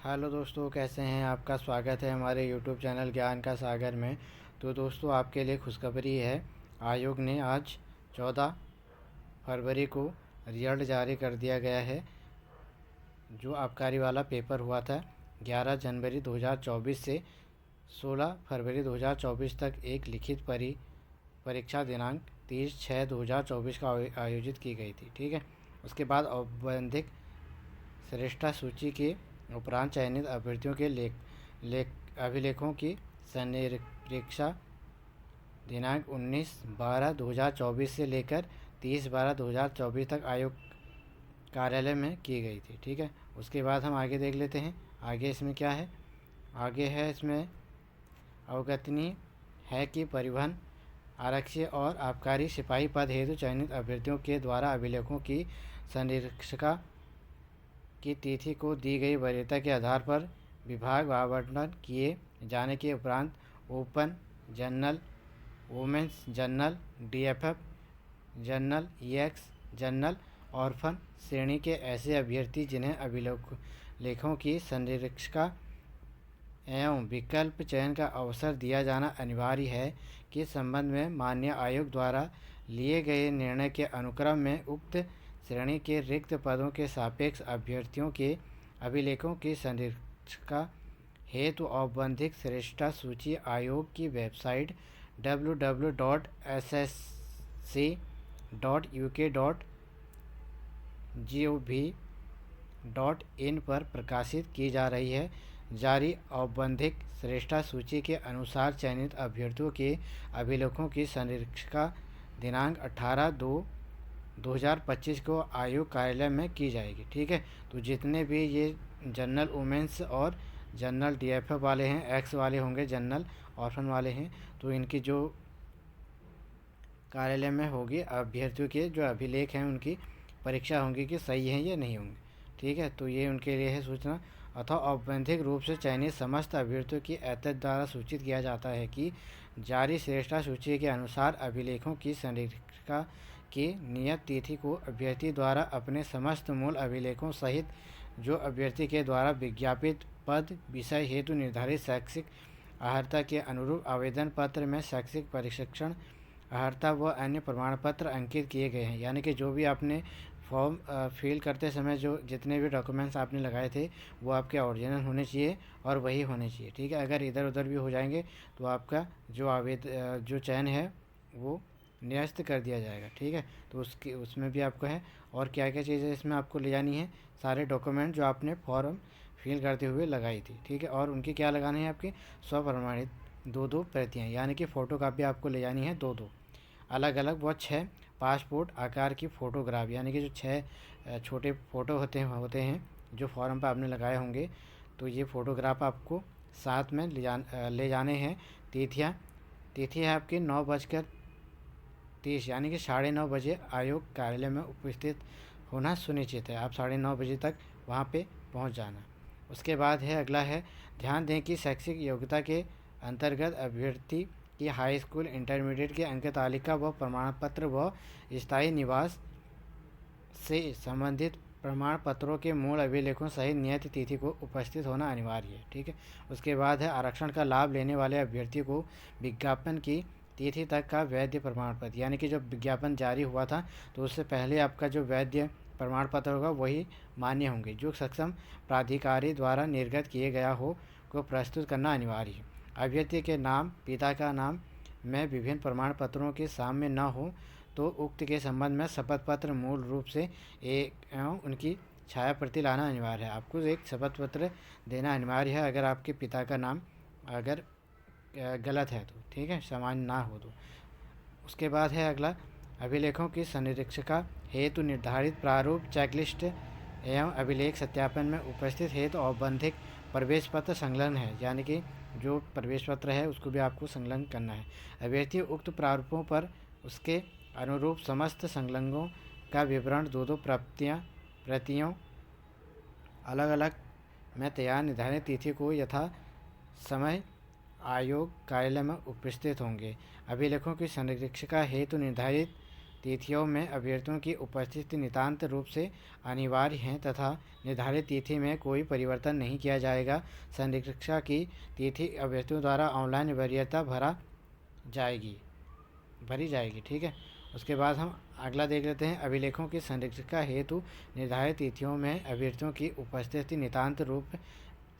Hello दोस्तों, कैसे हैं? आपका स्वागत है हमारे यूट्यूब चैनल ज्ञान का सागर में। तो दोस्तों, आपके लिए खुशखबरी है। आयोग ने आज 14 फरवरी को रिजल्ट जारी कर दिया गया है। जो आबकारी वाला पेपर हुआ था 11 जनवरी 2024 से 16 फरवरी 2024 तक, एक लिखित परीक्षा दिनांक 30/6/2024 का आयोजित की गई थी। ठीक है। उसके बाद औपबंधिक श्रेष्ठता सूची के उपरांत चयनित अभ्यर्थियों के अभिलेखों की संनिरीक्षा दिनांक 19/12/2024 से लेकर 30/12/2024 तक आयोग कार्यालय में की गई थी। ठीक है। उसके बाद हम आगे देख लेते हैं। आगे इसमें क्या है? आगे है इसमें अवगतनीय है कि परिवहन, आरक्षी और आबकारी सिपाही पद हेतु चयनित अभ्यर्थियों के द्वारा अभिलेखों की संनिरीक्षा की तिथि को दी गई वरीयता के आधार पर विभाग आवंटन किए जाने के उपरांत open, general, women's general, DFF general, EX general, orphan श्रेणी के ऐसे अभ्यर्थी जिन्हें अभिलेखों की संरक्षका एवं विकल्प चयन का अवसर दिया जाना अनिवार्य है के संबंध में माननीय आयोग द्वारा लिए गए निर्णय के अनुक्रम में उक्त श्रेणी के रिक्त पदों के सापेक्ष अभ्यर्थियों के अभिलेखों की संरक्षका हेतु औपबंधिक श्रेष्ठता सूची आयोग की वेबसाइट www.ssc.uk.gov.in पर प्रकाशित की जा रही है। जारी औपबंधिक श्रेष्ठता सूची के अनुसार चयनित अभ्यर्थियों के अभिलेखों की संरक्षका दिनांक 18/2/2025 को आयोग कार्यालय में की जाएगी। ठीक है। तो जितने भी ये जनरल वुमेंस और जनरल डीएफएफ वाले हैं, एक्स वाले होंगे, जनरल ऑर्फन वाले हैं, तो इनकी जो कार्यालय में होगी अभ्यर्थियों के जो अभिलेख हैं उनकी परीक्षा होंगी कि सही हैं या नहीं होंगे। ठीक है। तो ये उनके लिए है सूचना। अथवा औपबंधिक रूप से चयनित समस्त अभ्यर्थियों की एतद द्वारा सूचित किया जाता है कि जारी श्रेष्ठता सूची के अनुसार अभिलेखों की संरक्षका की नियत तिथि को अभ्यर्थी द्वारा अपने समस्त मूल अभिलेखों सहित जो अभ्यर्थी के द्वारा विज्ञापित पद विषय हेतु निर्धारित शैक्षिक अर्हता के अनुरूप आवेदन पत्र में शैक्षिक प्रशिक्षण अर्हता व अन्य प्रमाण पत्र अंकित किए गए हैं। यानी कि जो भी आपने फॉर्म फिल करते समय जो जितने भी डॉक्यूमेंट्स आपने लगाए थे वो आपके ओरिजिनल होने चाहिए और वही होने चाहिए। ठीक है। अगर इधर उधर भी हो जाएंगे तो आपका जो चयन है वो निरस्त कर दिया जाएगा। ठीक है। तो उसमें भी आपको है। और क्या क्या चीज़ें इसमें आपको ले जानी है? सारे डॉक्यूमेंट जो आपने फॉर्म फिल करते हुए लगाई थी। ठीक है। और उनकी क्या लगानी है? आपकी स्वप्रमाणित 2 प्रतियाँ, यानी कि फ़ोटो कापी आपको ले जानी है 2 अलग अलग। वो 6 पासपोर्ट आकार की फ़ोटोग्राफ, यानी कि जो 6 छोटे फ़ोटो होते हैं जो फॉर्म पर आपने लगाए होंगे, तो ये फ़ोटोग्राफ आपको साथ में ले जाने हैं। तिथि है आपकी 9:30, यानी कि 9:30 बजे आयोग कार्यालय में उपस्थित होना सुनिश्चित है। आप 9:30 बजे तक वहाँ पे पहुँच जाना। उसके बाद है अगला है, ध्यान दें कि शैक्षिक योग्यता के अंतर्गत अभ्यर्थी की हाई स्कूल इंटरमीडिएट की अंक तालिका व प्रमाण पत्र व स्थायी निवास से संबंधित प्रमाण पत्रों के मूल अभिलेखों सहित नियत तिथि को उपस्थित होना अनिवार्य है। ठीक है। उसके बाद है, आरक्षण का लाभ लेने वाले अभ्यर्थी को विज्ञापन की तिथि तक का वैध प्रमाण पत्र, यानी कि जब विज्ञापन जारी हुआ था तो उससे पहले आपका जो वैध प्रमाण पत्र होगा वही मान्य होंगे। जो सक्षम प्राधिकारी द्वारा निर्गत किए गया हो को प्रस्तुत करना अनिवार्य है। अभ्यर्थी के नाम, पिता का नाम में विभिन्न प्रमाण पत्रों के सामने न हो तो उक्त के संबंध में शपथ पत्र मूल रूप से एक एवं उनकी छाया प्रति लाना अनिवार्य है। आपको एक शपथ पत्र देना अनिवार्य है अगर आपके पिता का नाम अगर गलत है तो। ठीक है। सामान्य ना हो तो। उसके बाद है अगला, अभिलेखों की संरक्षका हेतु निर्धारित प्रारूप चेकलिस्ट एवं अभिलेख सत्यापन में उपस्थित हेतु औपबंधिक प्रवेश पत्र संलग्न है, यानी कि जो प्रवेश पत्र है उसको भी आपको संलग्न करना है। अभ्यर्थी उक्त प्रारूपों पर उसके अनुरूप समस्त संलग्नों का विवरण 2 प्रतियों अलग अलग में तैयार निर्धारित तिथि को यथा समय आयोग कार्यालय में उपस्थित होंगे। अभिलेखों की संरक्षका हेतु निर्धारित तिथियों में अभ्यर्थियों की उपस्थिति नितांत रूप से अनिवार्य है तथा निर्धारित तिथि में कोई परिवर्तन नहीं किया जाएगा। संरक्षिका की तिथि अभ्यर्थियों द्वारा ऑनलाइन वरीयता भरी जाएगी। ठीक है। उसके बाद हम अगला देख लेते हैं। अभिलेखों की संरक्षिका हेतु निर्धारित तिथियों में अभ्यर्थियों की उपस्थिति नितांत रूप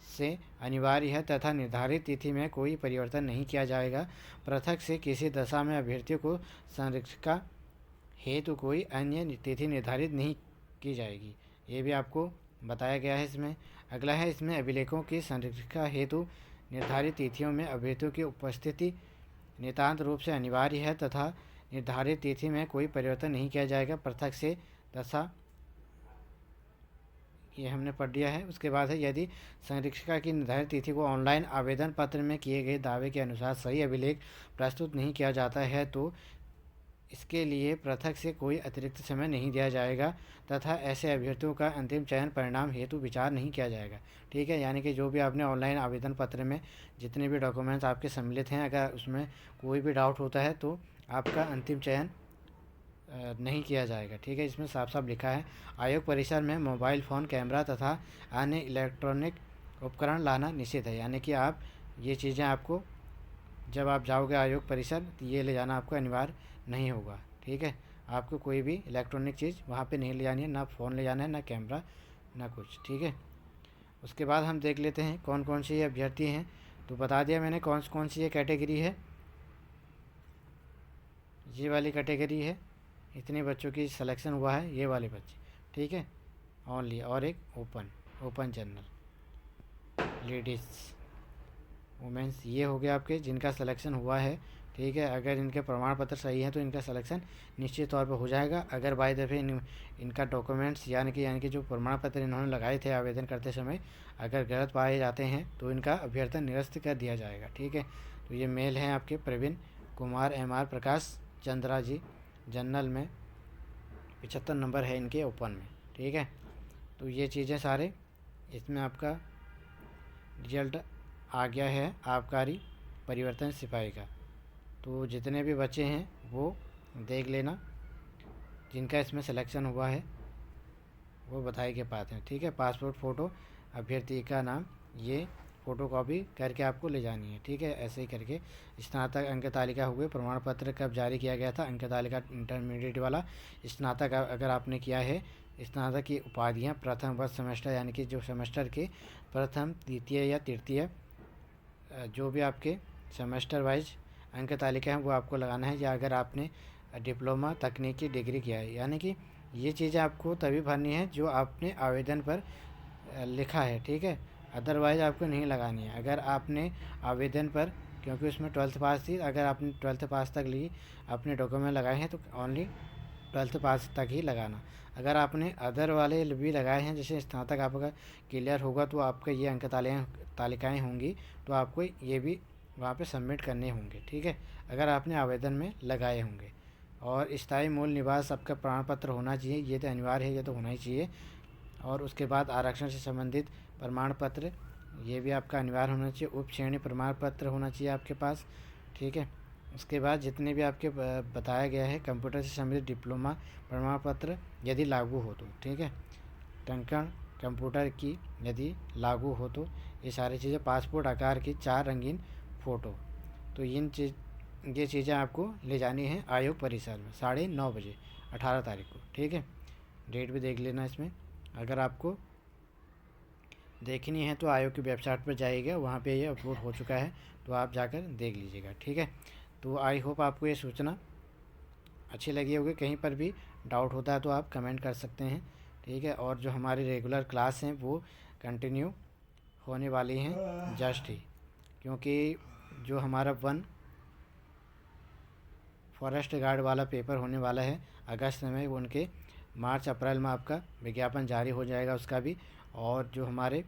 से अनिवार्य है तथा निर्धारित तिथि में कोई परिवर्तन नहीं किया जाएगा। पृथक से किसी दशा में अभ्यर्थियों को संरक्षिका हेतु कोई अन्य तिथि निर्धारित नहीं की जाएगी। ये भी आपको बताया गया है इसमें। अगला है इसमें अभिलेखों की संरक्षिका हेतु निर्धारित तिथियों में अभ्यर्थियों की उपस्थिति नितांत रूप से अनिवार्य है तथा निर्धारित तिथि में कोई परिवर्तन नहीं किया जाएगा। पृथक से दशा ये हमने पढ़ लिया है। उसके बाद है यदि संरक्षिका की निर्धारित तिथि को ऑनलाइन आवेदन पत्र में किए गए दावे के अनुसार सही अभिलेख प्रस्तुत नहीं किया जाता है तो इसके लिए पृथक से कोई अतिरिक्त समय नहीं दिया जाएगा तथा ऐसे अभ्यर्थियों का अंतिम चयन परिणाम हेतु विचार नहीं किया जाएगा। ठीक है। यानी कि जो भी आपने ऑनलाइन आवेदन पत्र में जितने भी डॉक्यूमेंट्स आपके सम्मिलित हैं, अगर उसमें कोई भी डाउट होता है तो आपका अंतिम चयन नहीं किया जाएगा। ठीक है। इसमें साफ साफ लिखा है आयोग परिसर में मोबाइल फ़ोन, कैमरा तथा अन्य इलेक्ट्रॉनिक उपकरण लाना निषेध है। यानी कि आप ये चीज़ें आपको जब आप जाओगे आयोग परिसर तो ये ले जाना आपको अनिवार्य नहीं होगा। ठीक है। आपको कोई भी इलेक्ट्रॉनिक चीज़ वहाँ पे नहीं ले जानी है, ना फ़ोन ले जाना है, ना कैमरा, ना कुछ। ठीक है। उसके बाद हम देख लेते हैं कौन कौन से ये अभ्यर्थी हैं। तो बता दिया मैंने कौन सी ये कैटेगरी है। ये वाली कैटेगरी है, इतने बच्चों की सिलेक्शन हुआ है, ये वाले बच्चे। ठीक है। ओनली और एक ओपन जनरल लेडीज़ वुमेंस, ये हो गया आपके जिनका सिलेक्शन हुआ है। ठीक है। अगर इनके प्रमाण पत्र सही हैं तो इनका सिलेक्शन निश्चित तौर पर हो जाएगा। अगर बाय दफ़े इनका डॉक्यूमेंट्स यानी कि जो प्रमाण पत्र इन्होंने लगाए थे आवेदन करते समय अगर गलत पाए जाते हैं तो इनका अभ्यर्थन निरस्त कर दिया जाएगा। ठीक है। तो ये मेल हैं आपके प्रवीण कुमार MR प्रकाश चंद्रा जी, जनरल में 75 नंबर है इनके ओपन में। ठीक है। तो ये चीज़ें सारे इसमें आपका रिजल्ट आ गया है आबकारी परिवर्तन सिपाही का। तो जितने भी बच्चे हैं वो देख लेना, जिनका इसमें सिलेक्शन हुआ है वो बधाई के पात्र हैं। ठीक है। पासपोर्ट फ़ोटो, अभ्यर्थी का नाम, ये फ़ोटोकॉपी करके आपको ले जानी है। ठीक है। ऐसे ही करके स्नातक अंक तालिका हुए, प्रमाण पत्र कब जारी किया गया था, अंक तालिका इंटरमीडिएट वाला, स्नातक अगर आपने किया है, स्नातक की उपाधियाँ प्रथम वर्ष सेमेस्टर यानी कि जो सेमेस्टर के प्रथम, द्वितीय या तृतीय जो भी आपके सेमेस्टर वाइज अंक तालिका हैं वो आपको लगाना है। या अगर आपने डिप्लोमा तकनीकी डिग्री किया है, यानी कि ये चीज़ें आपको तभी भरनी है जो आपने आवेदन पर लिखा है। ठीक है। अदरवाइज़ आपको नहीं लगानी है। अगर आपने आवेदन पर, क्योंकि उसमें 12th पास थी, अगर आपने 12th पास तक ली अपने डॉक्यूमेंट लगाए हैं तो ओनली 12th पास तक ही लगाना। अगर आपने अदर वाले भी लगाए हैं, जैसे स्नातक आपका क्लियर होगा तो आपका ये अंक तालिकाएँ होंगी तो आपको ये भी वहाँ पे सबमिट करने होंगे। ठीक है। अगर आपने आवेदन में लगाए होंगे। और स्थायी मूल निवास आपका प्रमाण पत्र होना चाहिए, ये तो अनिवार्य है, ये तो होना ही चाहिए। और उसके बाद आरक्षण से संबंधित प्रमाण पत्र, ये भी आपका अनिवार्य होना चाहिए। उप श्रेणी प्रमाण पत्र होना चाहिए आपके पास। ठीक है। उसके बाद जितने भी आपके बताया गया है कंप्यूटर से संबंधित डिप्लोमा प्रमाण पत्र यदि लागू हो तो। ठीक है। टंकण कंप्यूटर की यदि लागू हो तो ये सारी चीज़ें, पासपोर्ट आकार की 4 रंगीन फ़ोटो, तो ये चीज़ें आपको ले जानी है आयोग परिसर में 9:30 बजे 18 तारीख को। ठीक है। डेट भी देख लेना इसमें। अगर आपको देखनी है तो आयोग की वेबसाइट पर जाइएगा, वहाँ पे ये अपलोड हो चुका है तो आप जाकर देख लीजिएगा। ठीक है। तो आई होप आपको ये सूचना अच्छी लगी होगी। कहीं पर भी डाउट होता है तो आप कमेंट कर सकते हैं। ठीक है। और जो हमारी रेगुलर क्लास हैं वो कंटिन्यू होने वाली हैं जस्ट ही, क्योंकि जो हमारा 1 फॉरेस्ट गार्ड वाला पेपर होने वाला है अगस्त में, उनके मार्च अप्रैल में आपका विज्ञापन जारी हो जाएगा उसका भी। और जो हमारे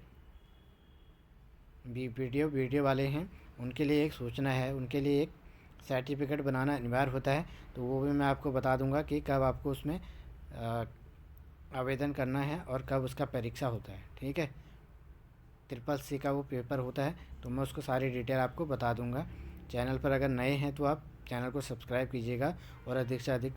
वीडियो वाले हैं उनके लिए एक सूचना है, उनके लिए एक सर्टिफिकेट बनाना अनिवार्य होता है, तो वो भी मैं आपको बता दूंगा कि कब आपको उसमें आवेदन करना है और कब उसका परीक्षा होता है। ठीक है। CCC का वो पेपर होता है, तो मैं उसको सारी डिटेल आपको बता दूंगा। चैनल पर अगर नए हैं तो आप चैनल को सब्सक्राइब कीजिएगा और अधिक से अधिक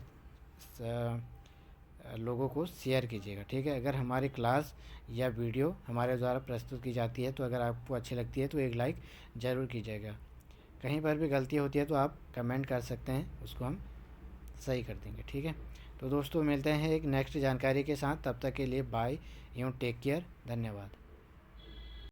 लोगों को शेयर कीजिएगा, ठीक है। अगर हमारी क्लास या वीडियो हमारे द्वारा प्रस्तुत की जाती है तो अगर आपको अच्छी लगती है तो एक लाइक ज़रूर कीजिएगा। कहीं पर भी गलती होती है तो आप कमेंट कर सकते हैं, उसको हम सही कर देंगे, ठीक है। तो दोस्तों मिलते हैं एक नेक्स्ट जानकारी के साथ, तब तक के लिए बाय, यूँ टेक केयर, धन्यवाद।